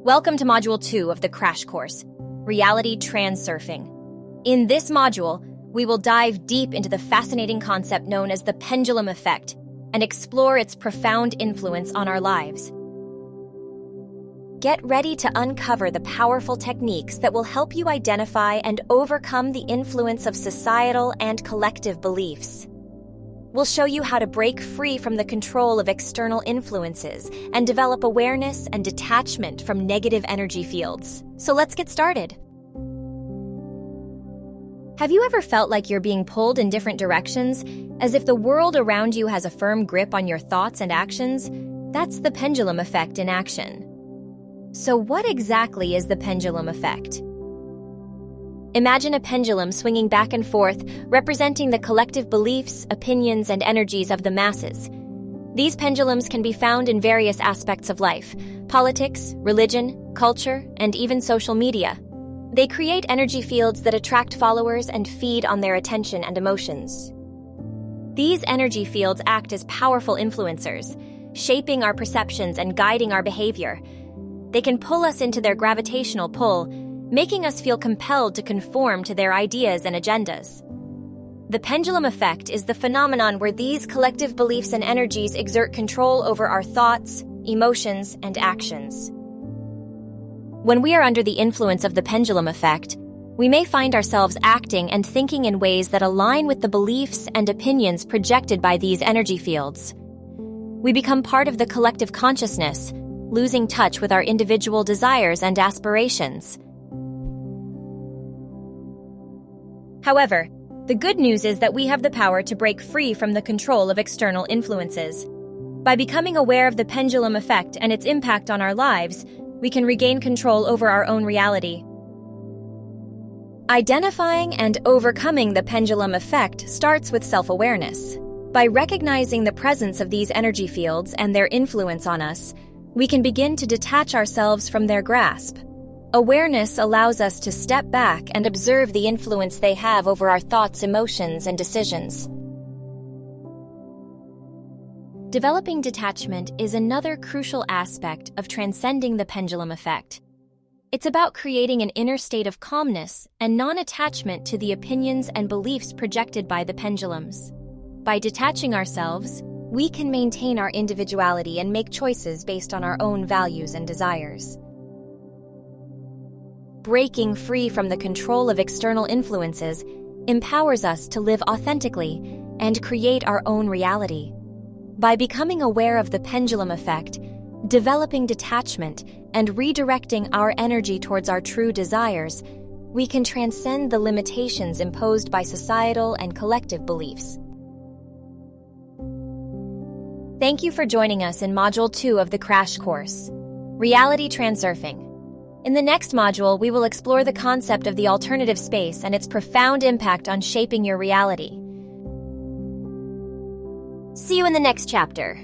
Welcome to Module 2 of the crash course, Reality Transurfing. In this module, we will dive deep into the fascinating concept known as the Pendulum Effect and explore its profound influence on our lives. Get ready to uncover the powerful techniques that will help you identify and overcome the influence of societal and collective beliefs. We'll show you how to break free from the control of external influences and develop awareness and detachment from negative energy fields. So let's get started. Have you ever felt like you're being pulled in different directions, as if the world around you has a firm grip on your thoughts and actions? That's the pendulum effect in action. So what exactly is the pendulum effect? Imagine a pendulum swinging back and forth, representing the collective beliefs, opinions, and energies of the masses. These pendulums can be found in various aspects of life: politics, religion, culture, and even social media. They create energy fields that attract followers and feed on their attention and emotions. These energy fields act as powerful influencers, shaping our perceptions and guiding our behavior. They can pull us into their gravitational pull, making us feel compelled to conform to their ideas and agendas. The pendulum effect is the phenomenon where these collective beliefs and energies exert control over our thoughts, emotions, and actions. When we are under the influence of the pendulum effect, we may find ourselves acting and thinking in ways that align with the beliefs and opinions projected by these energy fields. We become part of the collective consciousness, losing touch with our individual desires and aspirations. However, the good news is that we have the power to break free from the control of external influences. By becoming aware of the pendulum effect and its impact on our lives, we can regain control over our own reality. Identifying and overcoming the pendulum effect starts with self-awareness. By recognizing the presence of these energy fields and their influence on us, we can begin to detach ourselves from their grasp. Awareness allows us to step back and observe the influence they have over our thoughts, emotions, and decisions. Developing detachment is another crucial aspect of transcending the pendulum effect. It's about creating an inner state of calmness and non-attachment to the opinions and beliefs projected by the pendulums. By detaching ourselves, we can maintain our individuality and make choices based on our own values and desires. Breaking free from the control of external influences empowers us to live authentically and create our own reality. By becoming aware of the pendulum effect, developing detachment, and redirecting our energy towards our true desires, we can transcend the limitations imposed by societal and collective beliefs. Thank you for joining us in Module 2 of the crash course, Reality Transurfing. In the next module, we will explore the concept of the alternative space and its profound impact on shaping your reality. See you in the next chapter.